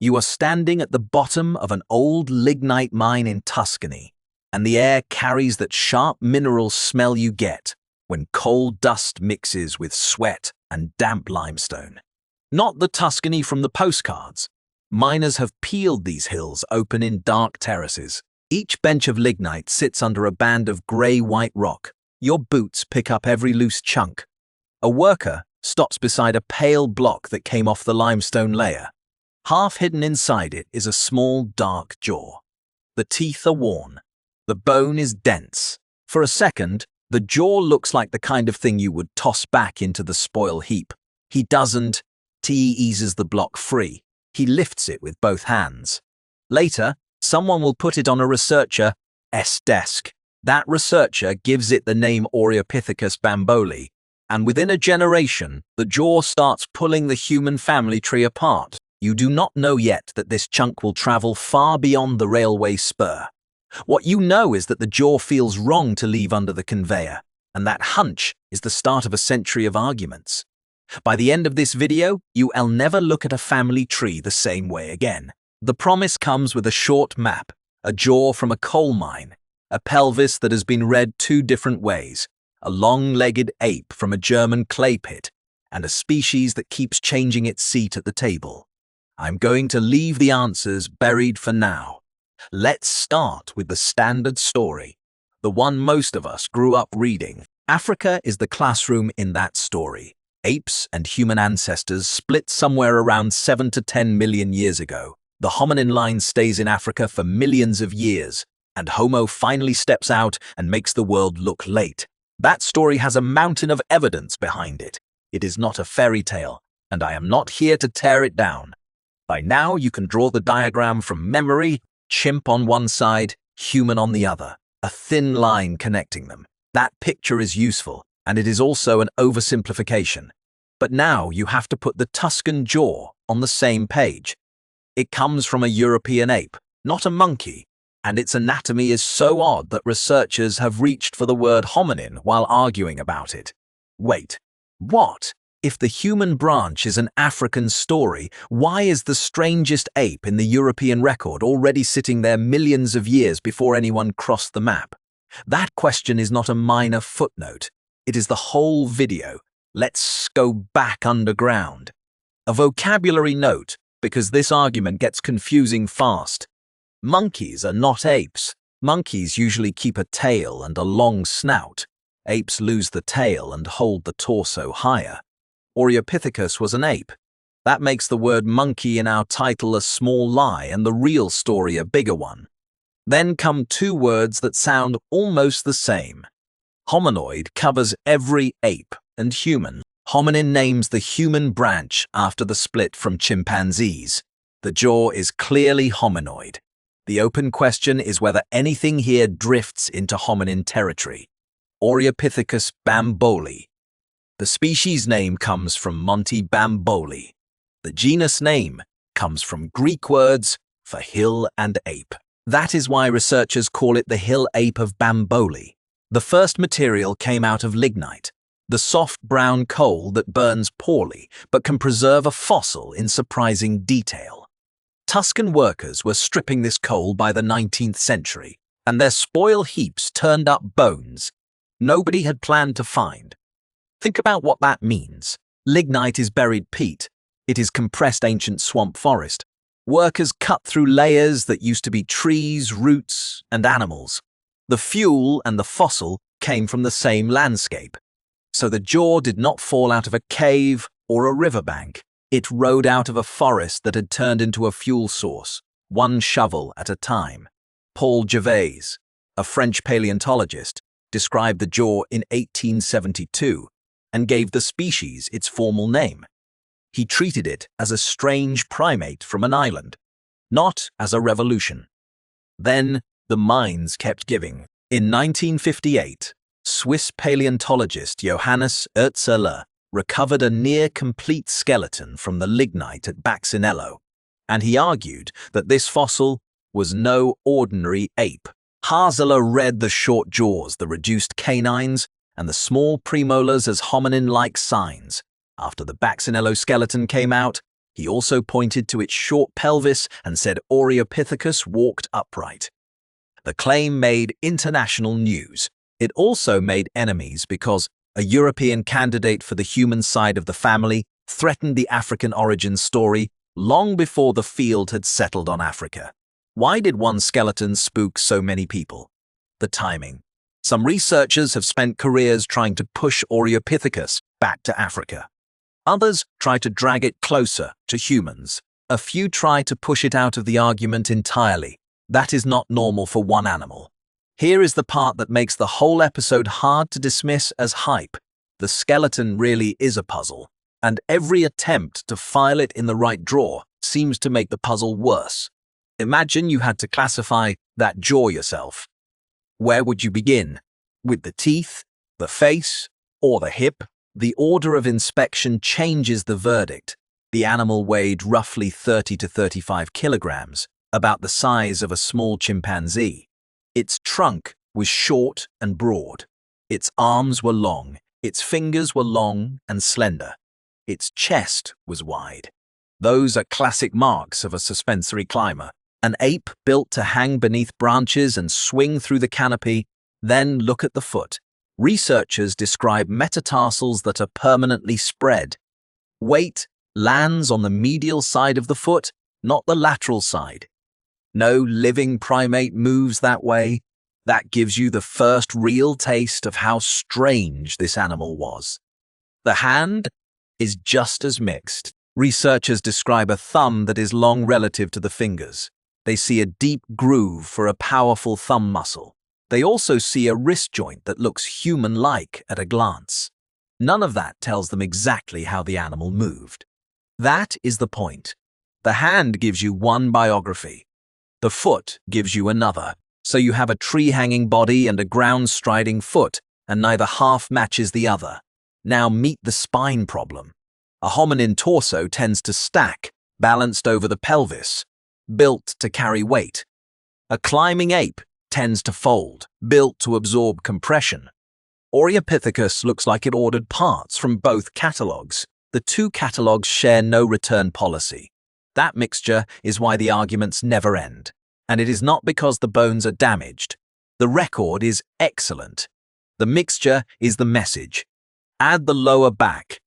You are standing at the bottom of an old lignite mine in Tuscany, and the air carries that sharp mineral smell you get when coal dust mixes with sweat and damp limestone. Not the Tuscany from the postcards. Miners have peeled these hills open in dark terraces. Each bench of lignite sits under a band of grey-white rock. Your boots pick up every loose chunk. A worker stops beside a pale block that came off the limestone layer. Half hidden inside it is a small, dark jaw. The teeth are worn. The bone is dense. For a second, the jaw looks like the kind of thing you would toss back into the spoil heap. He doesn't. T eases the block free. He lifts it with both hands. Later, someone will put it on a researcher's desk. That researcher gives it the name Oreopithecus bamboli, and within a generation, the jaw starts pulling the human family tree apart. You do not know yet that this chunk will travel far beyond the railway spur. What you know is that the jaw feels wrong to leave under the conveyor, and that hunch is the start of a century of arguments. By the end of this video, you'll never look at a family tree the same way again. The promise comes with a short map, a jaw from a coal mine, a pelvis that has been read 2 different ways, a long-legged ape from a German clay pit, and a species that keeps changing its seat at the table. I'm going to leave the answers buried for now. Let's start with the standard story, the one most of us grew up reading. Africa is the classroom in that story. Apes and human ancestors split somewhere around 7 to 10 million years ago. The hominin line stays in Africa for millions of years, and Homo finally steps out and makes the world look late. That story has a mountain of evidence behind it. It is not a fairy tale, and I am not here to tear it down. By now, you can draw the diagram from memory: chimp on one side, human on the other, a thin line connecting them. That picture is useful, and it is also an oversimplification. But now you have to put the Tuscan jaw on the same page. It comes from a European ape, not a monkey, and its anatomy is so odd that researchers have reached for the word hominin while arguing about it. Wait, what? If the human branch is an African story, why is the strangest ape in the European record already sitting there millions of years before anyone crossed the map? That question is not a minor footnote. It is the whole video. Let's go back underground. A vocabulary note, because this argument gets confusing fast. Monkeys are not apes. Monkeys usually keep a tail and a long snout. Apes lose the tail and hold the torso higher. Oreopithecus was an ape. That makes the word monkey in our title a small lie and the real story a bigger one. Then come 2 words that sound almost the same. Hominoid covers every ape and human. Hominin names the human branch after the split from chimpanzees. The jaw is clearly hominoid. The open question is whether anything here drifts into hominin territory. Oreopithecus bamboli. The species name comes from Monte Bamboli. The genus name comes from Greek words for hill and ape. That is why researchers call it the hill ape of Bamboli. The first material came out of lignite, the soft brown coal that burns poorly but can preserve a fossil in surprising detail. Tuscan workers were stripping this coal by the 19th century, and their spoil heaps turned up bones nobody had planned to find. Think about what that means. Lignite is buried peat. It is compressed ancient swamp forest. Workers cut through layers that used to be trees, roots, and animals. The fuel and the fossil came from the same landscape. So the jaw did not fall out of a cave or a riverbank. It rode out of a forest that had turned into a fuel source, one shovel at a time. Paul Gervais, a French paleontologist, described the jaw in 1872 and gave the species its formal name. He treated it as a strange primate from an island, not as a revolution. Then the mines kept giving. In 1958, Swiss paleontologist Johannes Oertzler recovered a near-complete skeleton from the lignite at Baxinello, and he argued that this fossil was no ordinary ape. Oertzler read the short jaws, the reduced canines, and the small premolars as hominin-like signs. After the Baxinello skeleton came out, He also pointed to its short pelvis and said Oreopithecus walked upright. The claim made international news. It also made enemies because a European candidate for the human side of the family threatened the African origin story long before the field had settled on Africa. Why did one skeleton spook so many people? The timing. Some researchers have spent careers trying to push Oreopithecus back to Africa. Others try to drag it closer to humans. A few try to push it out of the argument entirely. That is not normal for one animal. Here is the part that makes the whole episode hard to dismiss as hype. The skeleton really is a puzzle, and every attempt to file it in the right drawer seems to make the puzzle worse. Imagine you had to classify that jaw yourself. Where would you begin? With the teeth, the face, or the hip? The order of inspection changes the verdict. The animal weighed roughly 30 to 35 kilograms, about the size of a small chimpanzee. Its trunk was short and broad. Its arms were long. Its fingers were long and slender. Its chest was wide. Those are classic marks of a suspensory climber. An ape built to hang beneath branches and swing through the canopy. Then look at the foot. Researchers describe metatarsals that are permanently spread. Weight lands on the medial side of the foot, not the lateral side. No living primate moves that way. That gives you the first real taste of how strange this animal was. The hand is just as mixed. Researchers describe a thumb that is long relative to the fingers. They see a deep groove for a powerful thumb muscle. They also see a wrist joint that looks human-like at a glance. None of that tells them exactly how the animal moved. That is the point. The hand gives you one biography. The foot gives you another. So you have a tree-hanging body and a ground-striding foot, and neither half matches the other. Now meet the spine problem. A hominin torso tends to stack, balanced over the pelvis, built to carry weight. A climbing ape tends to fold, built to absorb compression. Oreopithecus looks like it ordered parts from both catalogs. The two catalogs share no return policy. That mixture is why the arguments never end. And it is not because the bones are damaged. The record is excellent. The mixture is the message. Add the lower back.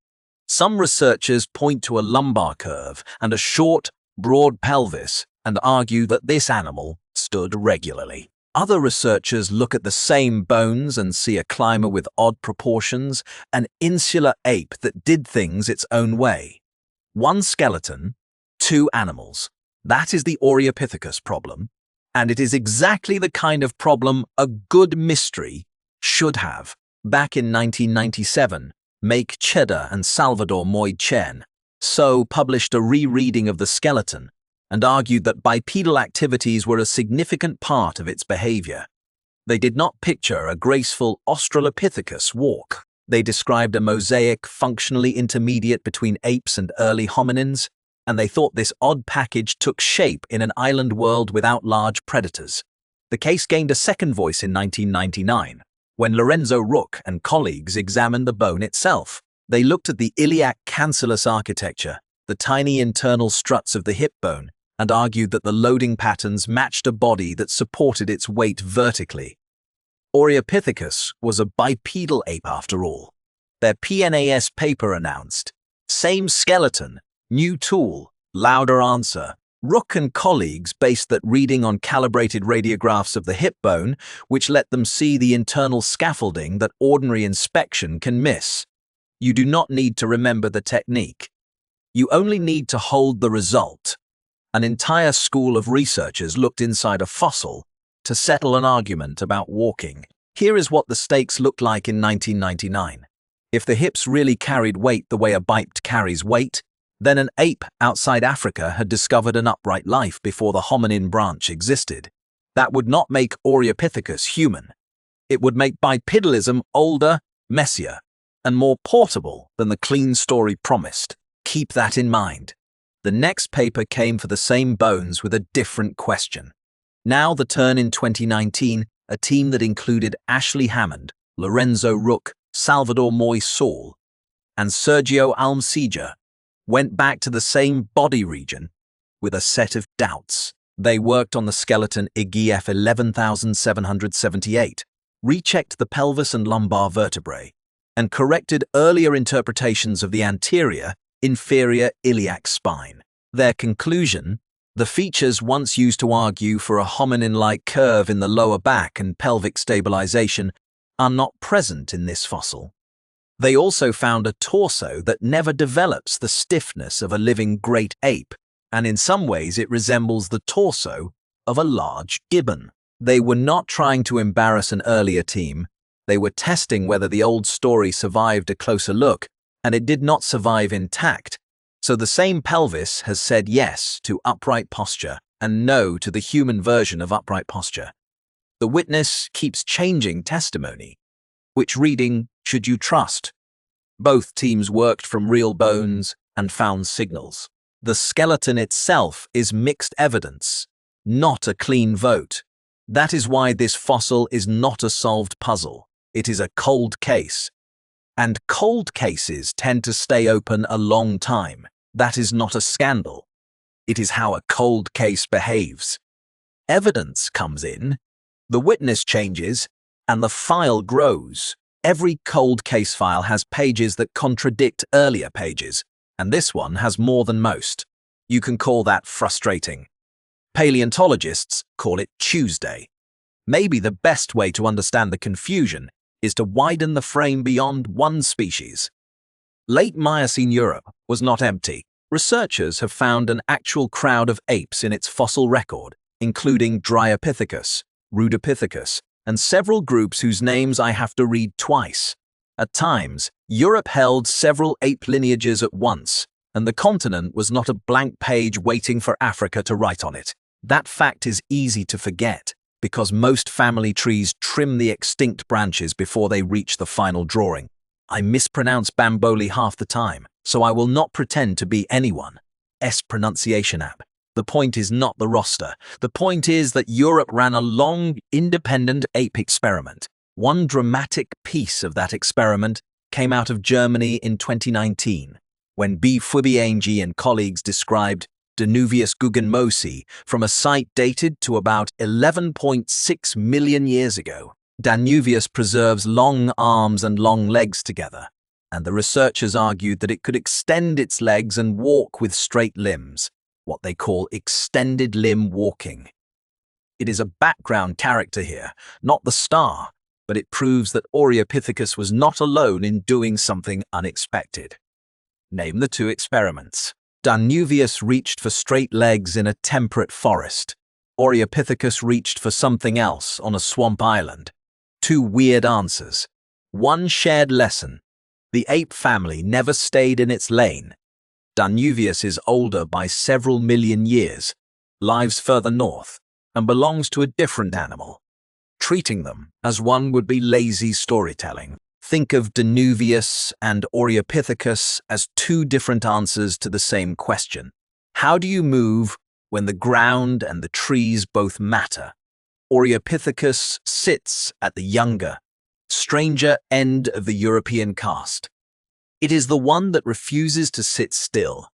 Some researchers point to a lumbar curve and a short, broad pelvis and argue that this animal stood regularly. Other researchers look at the same bones and see a climber with odd proportions, an insular ape that did things its own way. One skeleton, two animals. That is the Oreopithecus problem, and it is exactly the kind of problem a good mystery should have. Back in 1997, Make Cheddar and Salvador Moy-Chen published a rereading of the skeleton and argued that bipedal activities were a significant part of its behavior. They did not picture a graceful Australopithecus walk. They described a mosaic functionally intermediate between apes and early hominins, and they thought this odd package took shape in an island world without large predators. The case gained a second voice in 1999, when Lorenzo Rook and colleagues examined the bone itself. They looked at the iliac cancellous architecture, the tiny internal struts of the hip bone, and argued that the loading patterns matched a body that supported its weight vertically. Oreopithecus was a bipedal ape after all. Their PNAS paper announced, "Same skeleton, new tool, louder answer." Rook and colleagues based that reading on calibrated radiographs of the hip bone, which let them see the internal scaffolding that ordinary inspection can miss. You do not need to remember the technique. You only need to hold the result. An entire school of researchers looked inside a fossil to settle an argument about walking. Here is what the stakes looked like in 1999. If the hips really carried weight the way a biped carries weight, then an ape outside Africa had discovered an upright life before the hominin branch existed. That would not make Oreopithecus human. It would make bipedalism older, messier, and more portable than the clean story promised. Keep that in mind. The next paper came for the same bones with a different question. Now the turn in 2019, a team that included Ashley Hammond, Lorenzo Rook, Salvador Moy-Saul, and Sergio Almseja went back to the same body region with a set of doubts. They worked on the skeleton IGF 11778, rechecked the pelvis and lumbar vertebrae, and corrected earlier interpretations of the anterior, inferior iliac spine. Their conclusion: the features once used to argue for a hominin-like curve in the lower back and pelvic stabilization are not present in this fossil. They also found a torso that never develops the stiffness of a living great ape, and in some ways it resembles the torso of a large gibbon. They were not trying to embarrass an earlier team. They were testing whether the old story survived a closer look, and it did not survive intact. So the same pelvis has said yes to upright posture and no to the human version of upright posture. The witness keeps changing testimony. Which reading should you trust? Both teams worked from real bones and found signals. The skeleton itself is mixed evidence, not a clean vote. That is why this fossil is not a solved puzzle. It is a cold case. And cold cases tend to stay open a long time. That is not a scandal. It is how a cold case behaves. Evidence comes in, the witness changes, and the file grows. Every cold case file has pages that contradict earlier pages, and this one has more than most. You can call that frustrating. Paleontologists call it Tuesday. Maybe the best way to understand the confusion is to widen the frame beyond one species. Late Miocene Europe was not empty. Researchers have found an actual crowd of apes in its fossil record, including Oreopithecus, Oreopithecus, and several groups whose names I have to read twice. At times, Europe held several ape lineages at once, and the continent was not a blank page waiting for Africa to write on it. That fact is easy to forget, because most family trees trim the extinct branches before they reach the final drawing. I mispronounce Bamboli half the time, so I will not pretend to be anyone's pronunciation app. The point is not the roster. The point is that Europe ran a long, independent ape experiment. One dramatic piece of that experiment came out of Germany in 2019, when B. Fubiangi and colleagues described Danuvius guggenmosi from a site dated to about 11.6 million years ago. Danuvius preserves long arms and long legs together, and the researchers argued that it could extend its legs and walk with straight limbs, what they call extended limb walking. It is a background character here, not the star, but it proves that Oreopithecus was not alone in doing something unexpected. Name the two experiments. Danuvius reached for straight legs in a temperate forest. Oreopithecus reached for something else on a swamp island. Two weird answers. One shared lesson. The ape family never stayed in its lane. Danuvius is older by several million years, lives further north, and belongs to a different animal. Treating them as one would be lazy storytelling. Think of Danuvius and Oreopithecus as two different answers to the same question. How do you move when the ground and the trees both matter? Oreopithecus sits at the younger, stranger end of the European caste. It is the one that refuses to sit still.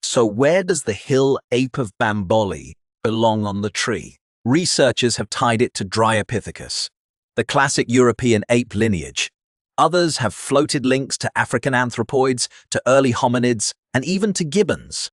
So where does the hill ape of Bamboli belong on the tree? Researchers have tied it to Oreopithecus, the classic European ape lineage. Others have floated links to African anthropoids, to early hominids, and even to gibbons.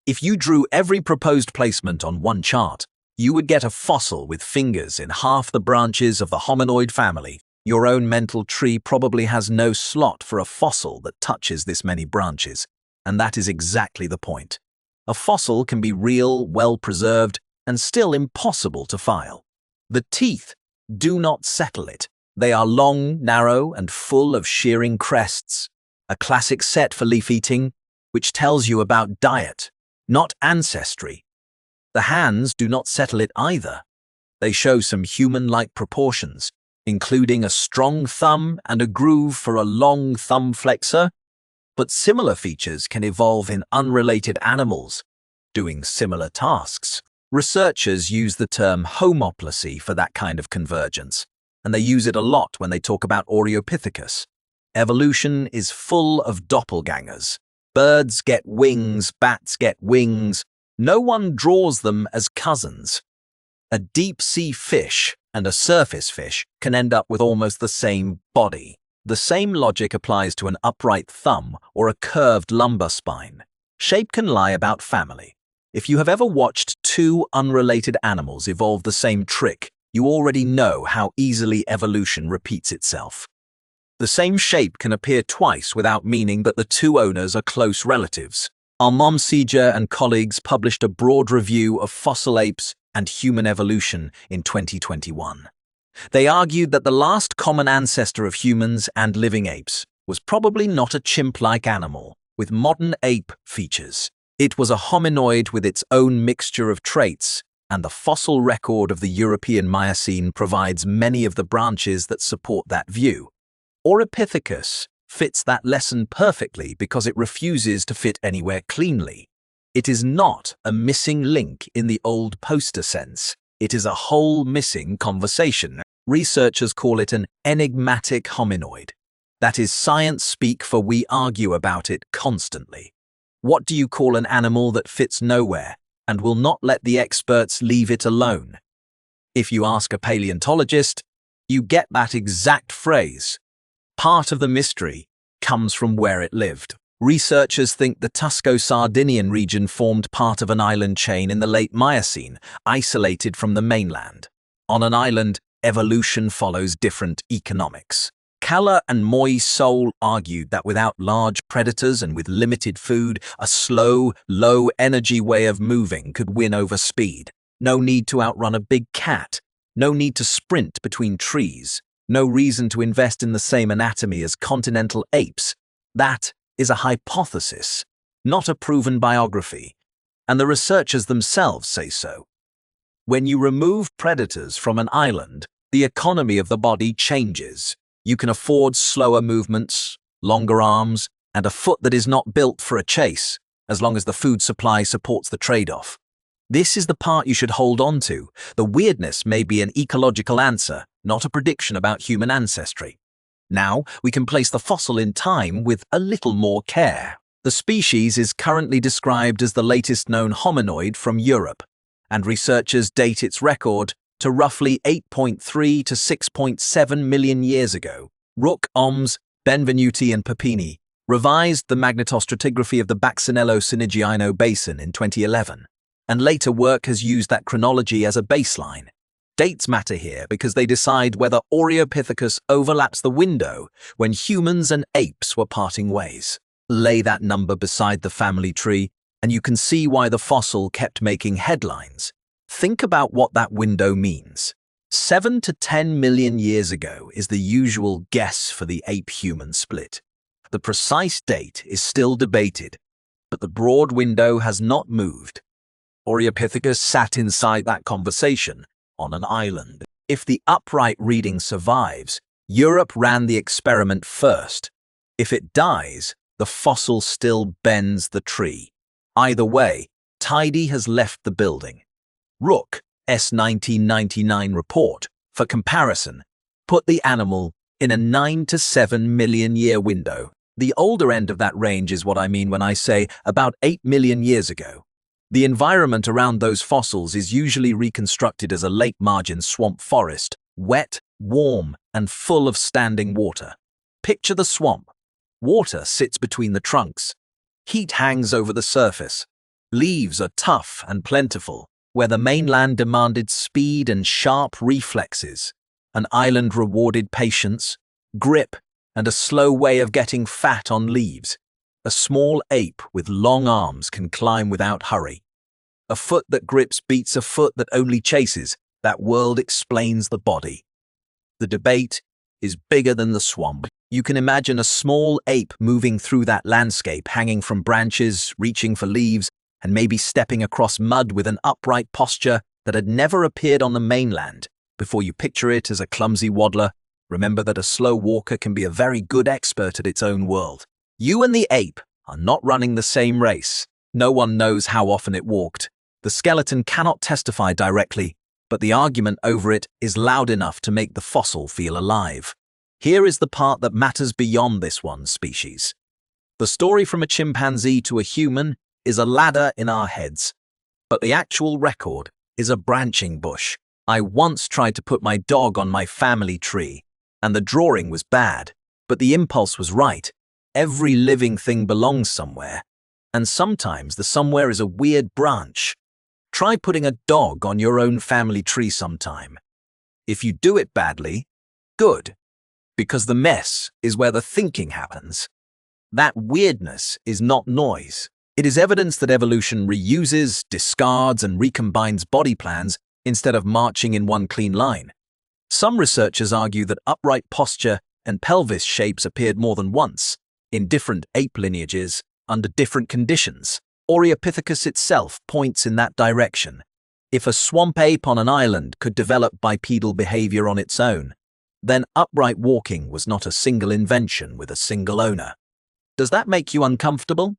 If you drew every proposed placement on one chart, you would get a fossil with fingers in half the branches of the hominoid family. Your own mental tree probably has no slot for a fossil that touches this many branches, and that is exactly the point. A fossil can be real, well-preserved, and still impossible to file. The teeth do not settle it. They are long, narrow, and full of shearing crests, a classic set for leaf eating, which tells you about diet, not ancestry. The hands do not settle it either. They show some human-like proportions, including a strong thumb and a groove for a long thumb flexor, but similar features can evolve in unrelated animals, doing similar tasks. Researchers use the term homoplasy for that kind of convergence, and they use it a lot when they talk about Oreopithecus. Evolution is full of doppelgangers. Birds get wings, bats get wings. No one draws them as cousins. A deep-sea fish and a surface fish can end up with almost the same body. The same logic applies to an upright thumb or a curved lumbar spine. Shape can lie about family. If you have ever watched two unrelated animals evolve the same trick, you already know how easily evolution repeats itself. The same shape can appear twice without meaning that the two owners are close relatives. Miocene and colleagues published a broad review of fossil apes and human evolution in 2021. They argued that the last common ancestor of humans and living apes was probably not a chimp-like animal with modern ape features. It was a hominoid with its own mixture of traits, and the fossil record of the European Miocene provides many of the branches that support that view. Oreopithecus fits that lesson perfectly because it refuses to fit anywhere cleanly. It is not a missing link in the old poster sense. It is a whole missing conversation. Researchers call it an enigmatic hominoid. That is science speak for we argue about it constantly. What do you call an animal that fits nowhere and will not let the experts leave it alone? If you ask a paleontologist, you get that exact phrase. Part of the mystery comes from where it lived. Researchers think the Tusco-Sardinian region formed part of an island chain in the late Miocene, isolated from the mainland. On an island, evolution follows different economics. Kaller and Moy-Sol argued that without large predators and with limited food, a slow, low-energy way of moving could win over speed. No need to outrun a big cat. No need to sprint between trees. No reason to invest in the same anatomy as continental apes. That is a hypothesis, not a proven biography, and the researchers themselves say so. When you remove predators from an island, the economy of the body changes. You can afford slower movements, longer arms, and a foot that is not built for a chase, as long as the food supply supports the trade-off. This is the part you should hold on to. The weirdness may be an ecological answer, not a prediction about human ancestry. Now, we can place the fossil in time with a little more care. The species is currently described as the latest known hominoid from Europe, and researchers date its record to roughly 8.3 to 6.7 million years ago. Rook, Oms, Benvenuti and Papini revised the magnetostratigraphy of the Baxanello-Sinigiano Basin in 2011, and later work has used that chronology as a baseline. Dates matter here because they decide whether Oreopithecus overlaps the window when humans and apes were parting ways. Lay that number beside the family tree, and you can see why the fossil kept making headlines. Think about what that window means. 7 to 10 million years ago is the usual guess for the ape-human split. The precise date is still debated, but the broad window has not moved. Oreopithecus sat inside that conversation on an island. If the upright reading survives, Europe ran the experiment first. If it dies, the fossil still bends the tree. Either way, Tidy has left the building. Rook's 1999 report, for comparison, put the animal in a 9 to 7 million year window. The older end of that range is what I mean when I say about 8 million years ago. The environment around those fossils is usually reconstructed as a lake-margin swamp forest, wet, warm, and full of standing water. Picture the swamp. Water sits between the trunks. Heat hangs over the surface. Leaves are tough and plentiful. Where the mainland demanded speed and sharp reflexes, an island rewarded patience, grip, and a slow way of getting fat on leaves. A small ape with long arms can climb without hurry. A foot that grips beats a foot that only chases. That world explains the body. The debate is bigger than the swamp. You can imagine a small ape moving through that landscape, hanging from branches, reaching for leaves, and maybe stepping across mud with an upright posture that had never appeared on the mainland. Before you picture it as a clumsy waddler, remember that a slow walker can be a very good expert at its own world. You and the ape are not running the same race. No one knows how often it walked. The skeleton cannot testify directly, but the argument over it is loud enough to make the fossil feel alive. Here is the part that matters beyond this one species. The story from a chimpanzee to a human is a ladder in our heads, but the actual record is a branching bush. I once tried to put my dog on my family tree, and the drawing was bad, but the impulse was right. Every living thing belongs somewhere, and sometimes the somewhere is a weird branch. Try putting a dog on your own family tree sometime. If you do it badly, good, because the mess is where the thinking happens. That weirdness is not noise. It is evidence that evolution reuses, discards, and recombines body plans instead of marching in one clean line. Some researchers argue that upright posture and pelvis shapes appeared more than once, in different ape lineages, under different conditions. Oreopithecus itself points in that direction. If a swamp ape on an island could develop bipedal behavior on its own, then upright walking was not a single invention with a single owner. Does that make you uncomfortable?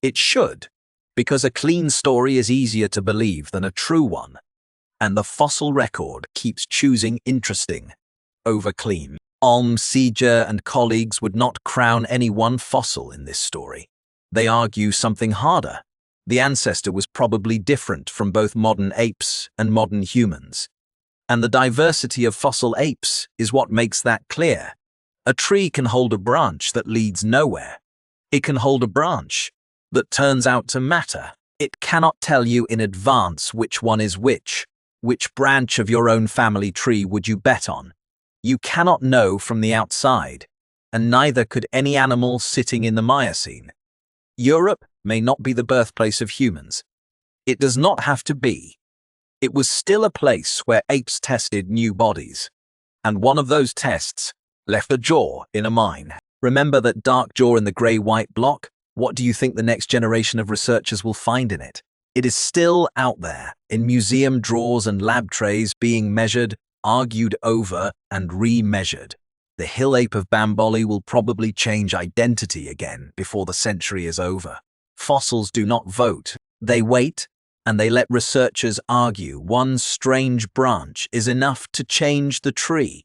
It should, because a clean story is easier to believe than a true one, and the fossil record keeps choosing interesting over clean. Seeger and colleagues would not crown any one fossil in this story. They argue something harder. The ancestor was probably different from both modern apes and modern humans. And the diversity of fossil apes is what makes that clear. A tree can hold a branch that leads nowhere. It can hold a branch that turns out to matter. It cannot tell you in advance which one is which. Which branch of your own family tree would you bet on? You cannot know from the outside, and neither could any animal sitting in the Miocene. Europe may not be the birthplace of humans. It does not have to be. It was still a place where apes tested new bodies, and one of those tests left a jaw in a mine. Remember that dark jaw in the grey-white block? What do you think the next generation of researchers will find in it? It is still out there, in museum drawers and lab trays, being measured, argued over, and re-measured. The hill ape of Bamboli will probably change identity again before the century is over. Fossils do not vote. They wait, and they let researchers argue one strange branch is enough to change the tree.